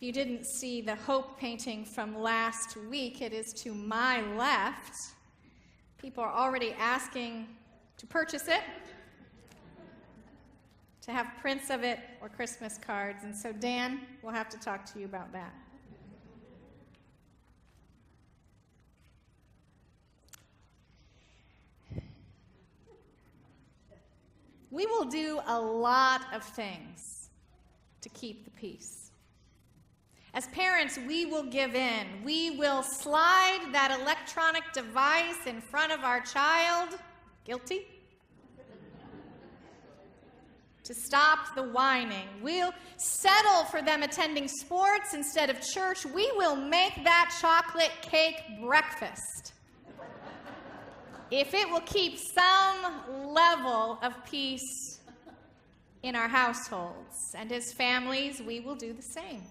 you didn't see the hope painting from last week, it is to my left. People are already asking to purchase it, to have prints of it or Christmas cards. And so, Dan, we'll have to talk to you about that. We will do a lot of things to keep the peace. As parents, we will give in. We will slide that electronic device in front of our child, guilty, to stop the whining. We'll settle for them attending sports instead of church. We will make that chocolate cake breakfast if it will keep some level of peace in our households. And as families, we will do the same.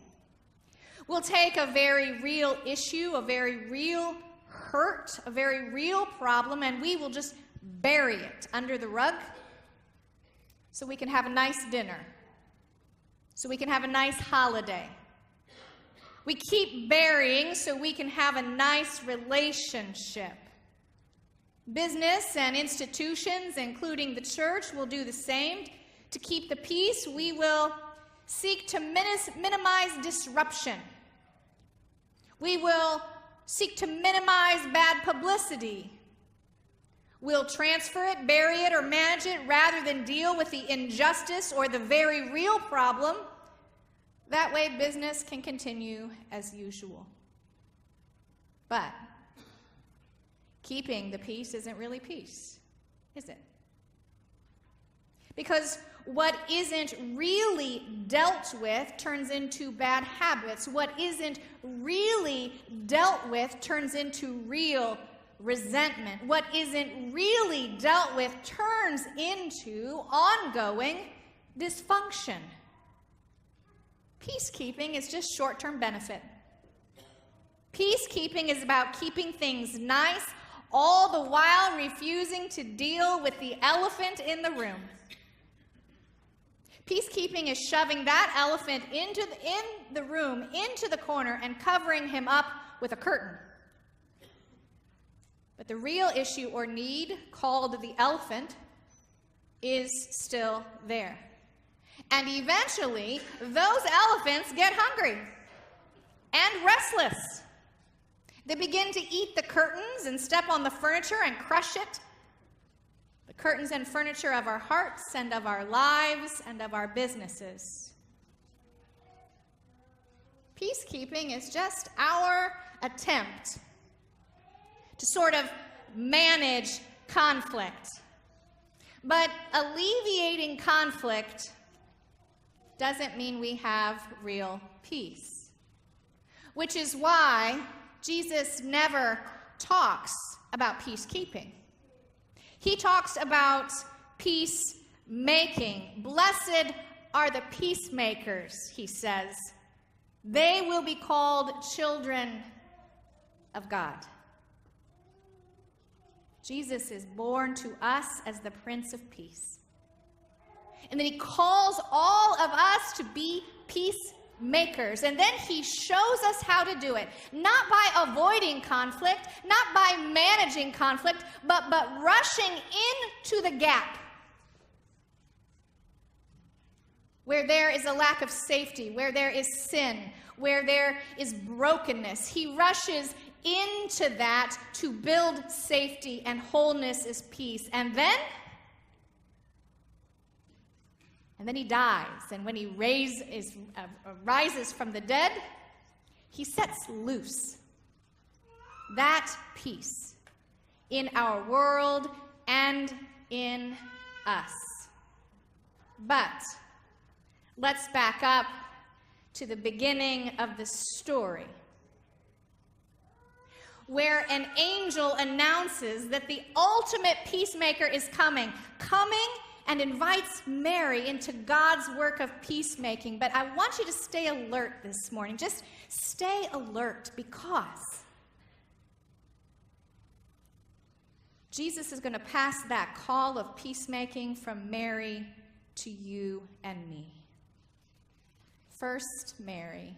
We'll take a very real issue, a very real hurt, a very real problem, and we will just bury it under the rug so we can have a nice dinner, so we can have a nice holiday. We keep burying so we can have a nice relationship. Business and institutions, including the church, will do the same. To keep the peace, we will seek to minimize disruption. We will seek to minimize bad publicity. We'll transfer it, bury it, or manage it rather than deal with the injustice or the very real problem. That way, business can continue as usual. But keeping the peace isn't really peace, is it? Because what isn't really dealt with turns into bad habits. What isn't really dealt with turns into real resentment. What isn't really dealt with turns into ongoing dysfunction. Peacekeeping is just short-term benefit. Peacekeeping is about keeping things nice, all the while refusing to deal with the elephant in the room. Peacekeeping is shoving that elephant in the room, into the corner, and covering him up with a curtain. But the real issue or need, called the elephant, is still there. And eventually, those elephants get hungry and restless. They begin to eat the curtains and step on the furniture and crush it. The curtains and furniture of our hearts and of our lives and of our businesses. Peacekeeping is just our attempt to sort of manage conflict. But alleviating conflict doesn't mean we have real peace. Which is why Jesus never talks about peacekeeping. He talks about peacemaking. Blessed are the peacemakers, he says. They will be called children of God. Jesus is born to us as the Prince of Peace. And then he calls all of us to be peacemakers. And then he shows us how to do it. Not by avoiding conflict, not by managing conflict, but rushing into the gap where there is a lack of safety, where there is sin, where there is brokenness. He rushes into that to build safety, and wholeness is peace. And then he dies. And when he rises from the dead, he sets loose that peace in our world and in us. But let's back up to the beginning of the story, where an angel announces that the ultimate peacemaker is coming and invites Mary into God's work of peacemaking. But I want you to stay alert this morning. Just stay alert, because Jesus is going to pass that call of peacemaking from Mary to you and me. First Mary,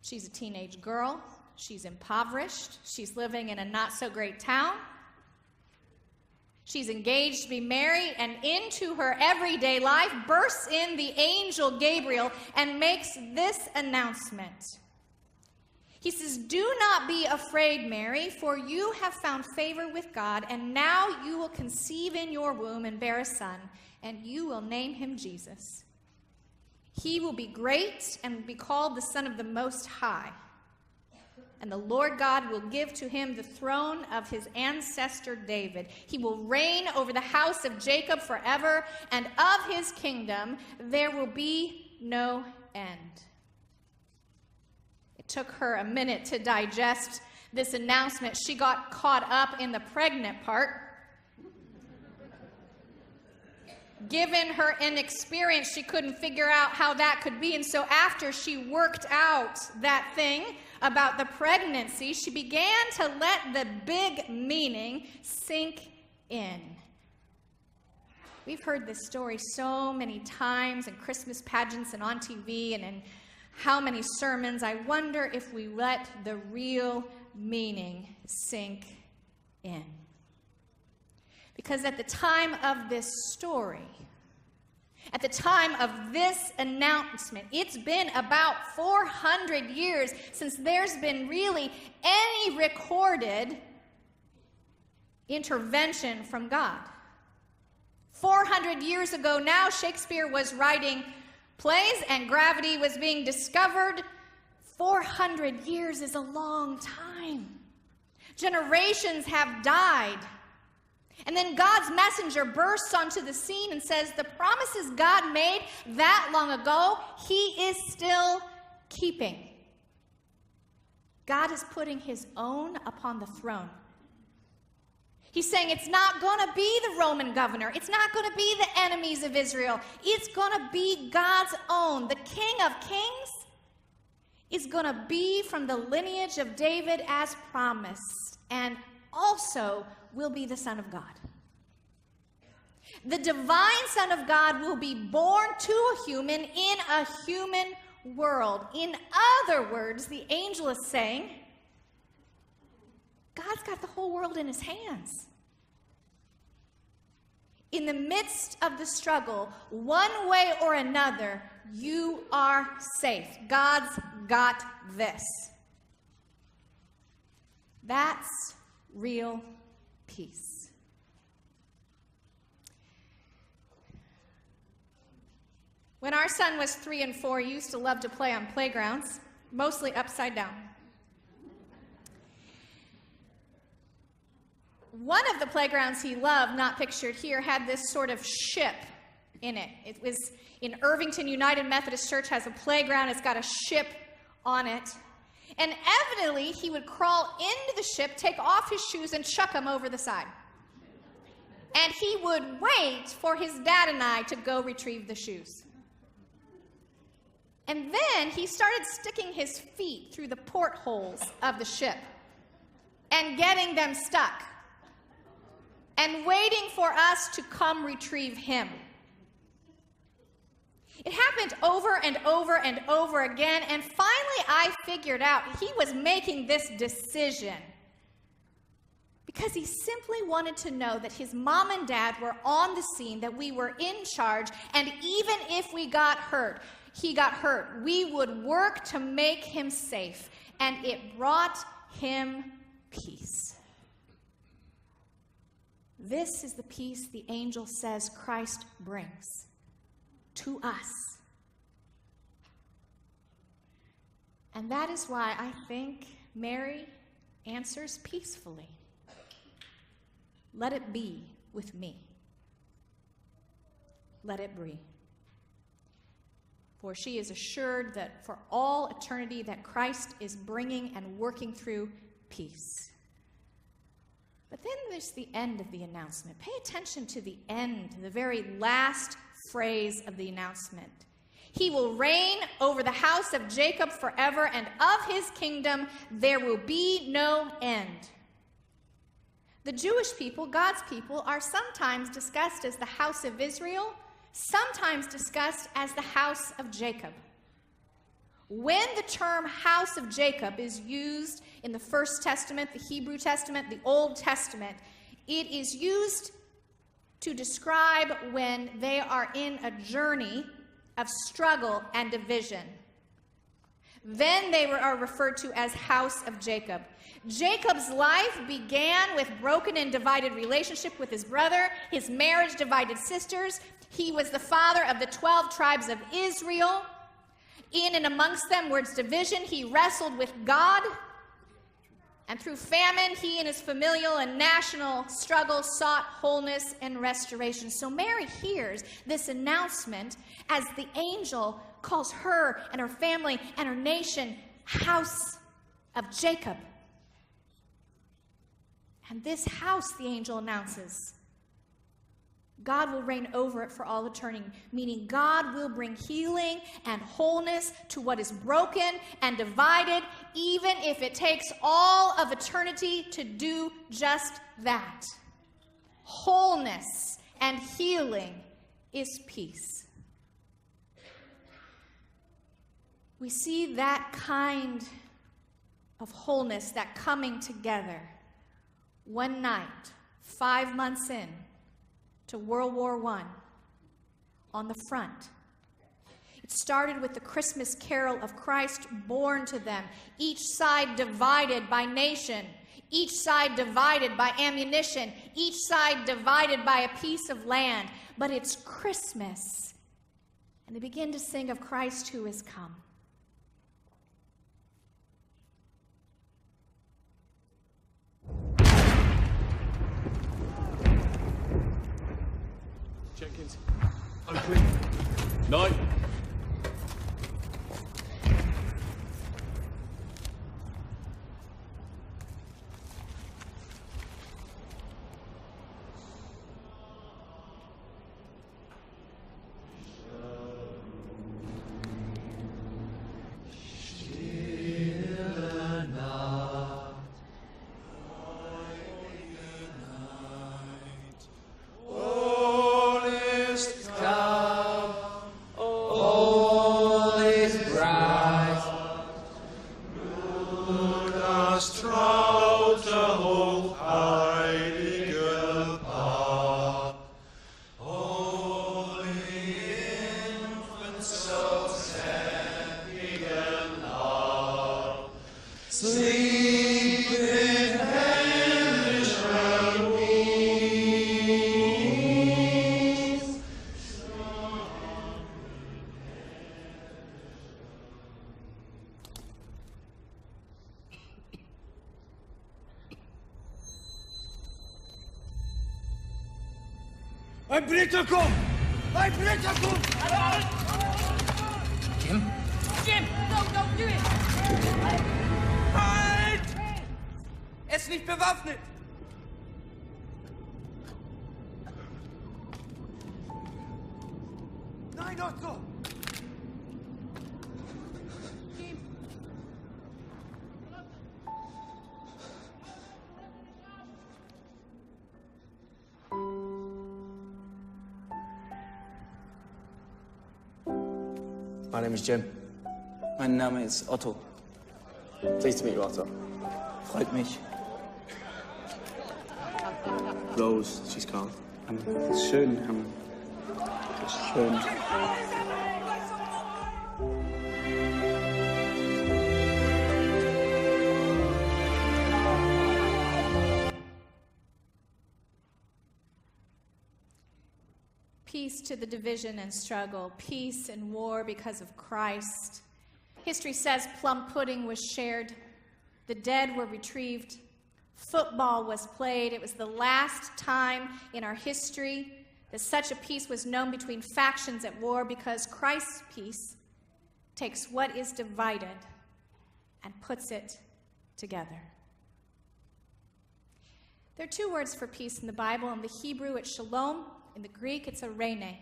She's a teenage girl. She's impoverished. She's living in a not-so-great town. She's engaged to be married, and into her everyday life bursts in the angel Gabriel and makes this announcement. He says, "Do not be afraid, Mary, for you have found favor with God, and now you will conceive in your womb and bear a son, and you will name him Jesus. He will be great and will be called the Son of the Most High. And the Lord God will give to him the throne of his ancestor David. He will reign over the house of Jacob forever, and of his kingdom there will be no end." It took her a minute to digest this announcement. She got caught up in the pregnant part. Given her inexperience, she couldn't figure out how that could be. And so after she worked out that thing about the pregnancy, she began to let the big meaning sink in. We've heard this story so many times in Christmas pageants and on TV and in how many sermons. I wonder if we let the real meaning sink in. Because at the time of this story, at the time of this announcement, it's been about 400 years since there's been really any recorded intervention from God. 400 years ago now, Shakespeare was writing plays and gravity was being discovered. 400 years is a long time. Generations have died. And then God's messenger bursts onto the scene and says, the promises God made that long ago, he is still keeping. God is putting his own upon the throne. He's saying it's not going to be the Roman governor. It's not going to be the enemies of Israel. It's going to be God's own. The King of Kings is going to be from the lineage of David as promised, and also will be the Son of God. The divine Son of God will be born to a human in a human world. In other words, the angel is saying, God's got the whole world in his hands. In the midst of the struggle, one way or another, you are safe. God's got this. That's real peace. When our son was 3 and 4, he used to love to play on playgrounds, mostly upside down. One of the playgrounds he loved, not pictured here, had this sort of ship in it. It was in Irvington United Methodist Church, has a playground. It's got a ship on it. And evidently, he would crawl into the ship, take off his shoes, and chuck them over the side. And he would wait for his dad and I to go retrieve the shoes. And then he started sticking his feet through the portholes of the ship and getting them stuck and waiting for us to come retrieve him. It happened over and over and over again, and finally I figured out he was making this decision because he simply wanted to know that his mom and dad were on the scene, that we were in charge, and even if we got hurt, he got hurt, we would work to make him safe, and it brought him peace. This is the peace the angel says Christ brings to us. And that is why I think Mary answers peacefully. Let it be with me. Let it be. For she is assured that for all eternity that Christ is bringing and working through peace. But then there's the end of the announcement. Pay attention to the end, the very last phrase of the announcement. He will reign over the house of Jacob forever, and of his kingdom there will be no end. The Jewish people, God's people, are sometimes discussed as the house of Israel, sometimes discussed as the house of Jacob. When the term house of Jacob is used in the First Testament, the Hebrew Testament, the Old Testament, it is used to describe when they are in a journey of struggle and division. Then they are referred to as house of Jacob. Jacob's life began with broken and divided relationship with his brother, his marriage divided sisters. He was the father of the 12 tribes of Israel. In and amongst them was division. He wrestled with God. And through famine, he and his familial and national struggle sought wholeness and restoration. So Mary hears this announcement as the angel calls her and her family and her nation house of Jacob. And this house, the angel announces, God will reign over it for all eternity, meaning God will bring healing and wholeness to what is broken and divided, even if it takes all of eternity to do just that. Wholeness and healing is peace. We see that kind of wholeness, that coming together, one night, 5 months in, to World War I, on the front. It started with the Christmas carol of Christ born to them, each side divided by nation, each side divided by ammunition, each side divided by a piece of land. But it's Christmas, and they begin to sing of Christ who is come. Jenkins, open. No. Ein Britter kommt! Ein Britter kommt! Jim? Jim! Don't do it! Halt! Er ist nicht bewaffnet! Nein, Otto! Jim! My name is Jim. Mein Name ist Otto. Pleased to meet you, Otto. Freut mich. Rose, she's called. Ist schön. Ist schön. Peace to the division and struggle, peace and war because of Christ. History says plum pudding was shared, the dead were retrieved, football was played. It was the last time in our history that such a peace was known between factions at war, because Christ's peace takes what is divided and puts it together. There are two words for peace in the Bible. In the Hebrew, it's shalom. In the Greek, it's eirene.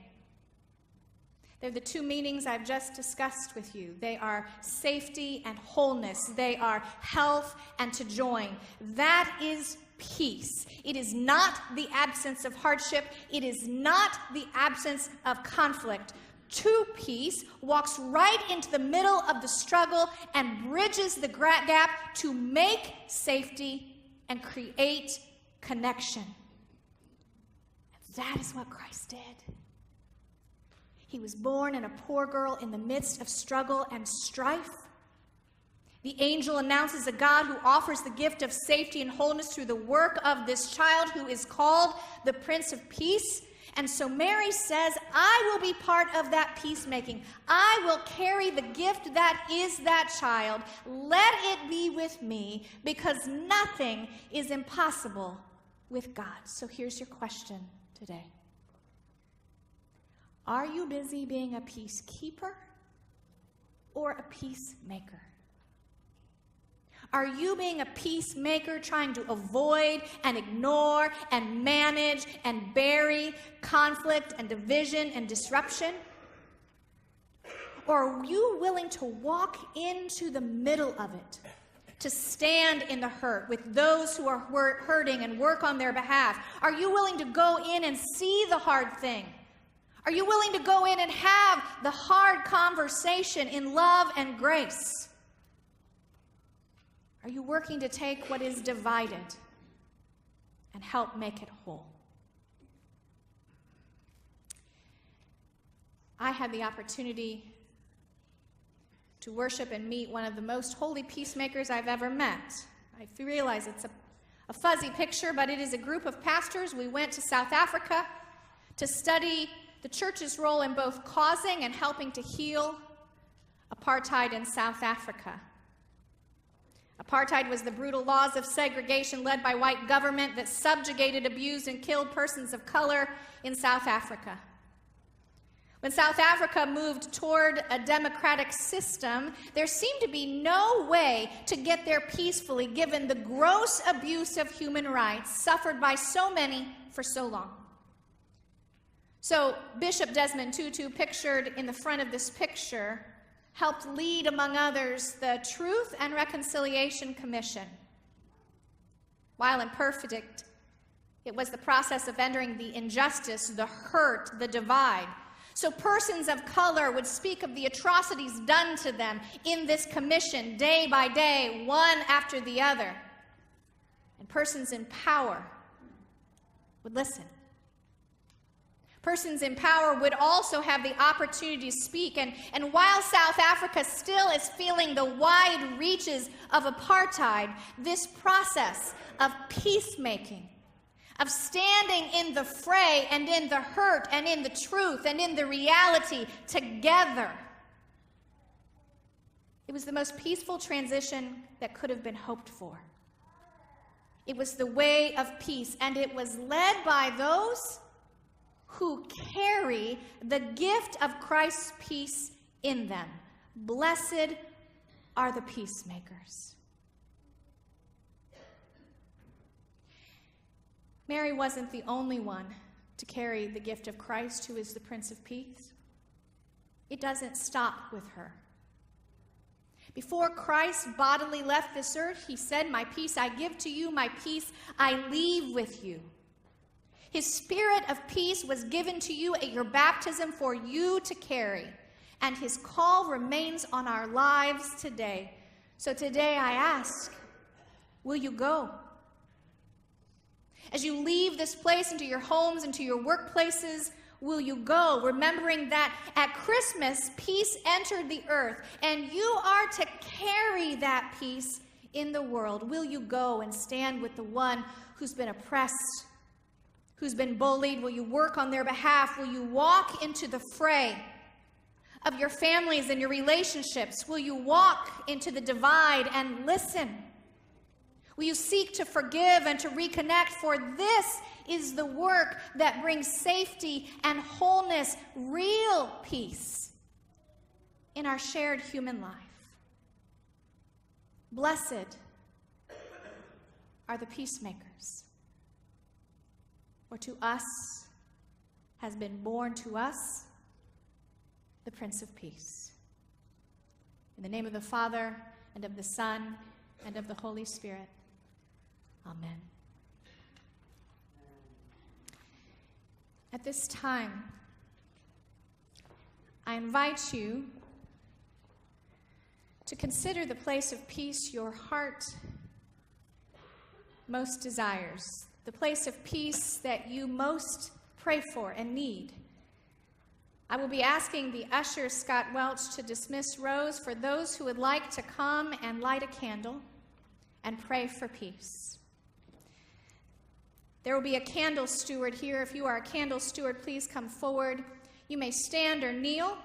They're the two meanings I've just discussed with you. They are safety and wholeness. They are health and to join. That is peace. It is not the absence of hardship. It is not the absence of conflict. to peace, walks right into the middle of the struggle and bridges the gap to make safety and create connection. And that is what Christ did. He was born in a poor girl in the midst of struggle and strife. The angel announces a God who offers the gift of safety and wholeness through the work of this child who is called the Prince of Peace. And so Mary says, I will be part of that peacemaking. I will carry the gift that is that child. Let it be with me, because nothing is impossible with God. So here's your question today. Are you busy being a peacekeeper or a peacemaker? Are you being a peacemaker trying to avoid and ignore and manage and bury conflict and division and disruption? Or are you willing to walk into the middle of it, to stand in the hurt with those who are hurting and work on their behalf? Are you willing to go in and see the hard thing? Are you willing to go in and have the hard conversation in love and grace? Are you working to take what is divided and help make it whole? I had the opportunity to worship and meet one of the most holy peacemakers I've ever met. I realize it's a fuzzy picture, but it is a group of pastors. We went to South Africa to study the church's role in both causing and helping to heal apartheid in South Africa. Apartheid was the brutal laws of segregation led by white government that subjugated, abused, and killed persons of color in South Africa. When South Africa moved toward a democratic system, there seemed to be no way to get there peacefully given the gross abuse of human rights suffered by so many for so long. So Bishop Desmond Tutu, pictured in the front of this picture, helped lead, among others, the Truth and Reconciliation Commission. While imperfect, it was the process of ending the injustice, the hurt, the divide. So persons of color would speak of the atrocities done to them in this commission day by day, one after the other. And persons in power would listen. Persons in power would also have the opportunity to speak. And while South Africa still is feeling the wide reaches of apartheid, this process of peacemaking, of standing in the fray and in the hurt and in the truth and in the reality together, it was the most peaceful transition that could have been hoped for. It was the way of peace, and it was led by those who carry the gift of Christ's peace in them. Blessed are the peacemakers. Mary wasn't the only one to carry the gift of Christ, who is the Prince of Peace. It doesn't stop with her. Before Christ bodily left this earth, he said, "My peace I give to you, my peace I leave with you." His spirit of peace was given to you at your baptism for you to carry, and his call remains on our lives today. So today I ask, will you go? As you leave this place into your homes, into your workplaces, will you go, remembering that at Christmas, peace entered the earth, and you are to carry that peace in the world? Will you go and stand with the one who's been oppressed, who's been bullied? Will you work on their behalf? Will you walk into the fray of your families and your relationships? Will you walk into the divide and listen? Will you seek to forgive and to reconnect? For this is the work that brings safety and wholeness, real peace in our shared human life. Blessed are the peacemakers. For to us has been born to us the Prince of Peace. In the name of the Father, and of the Son, and of the Holy Spirit. Amen. At this time, I invite you to consider the place of peace your heart most desires, the place of peace that you most pray for and need. I will be asking the usher, Scott Welch, to dismiss rows for those who would like to come and light a candle and pray for peace. There will be a candle steward here. If you are a candle steward, please come forward. You may stand or kneel.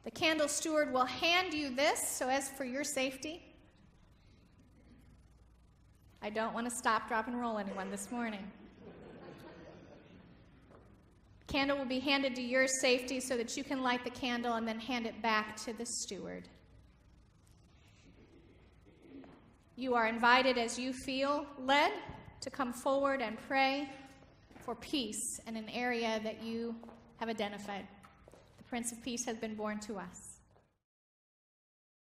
The candle steward will hand you this so as for your safety. I don't want to stop, drop, and roll anyone this morning. Candle will be handed to your safety so that you can light the candle and then hand it back to the steward. You are invited as you feel led to come forward and pray for peace in an area that you have identified. The Prince of Peace has been born to us.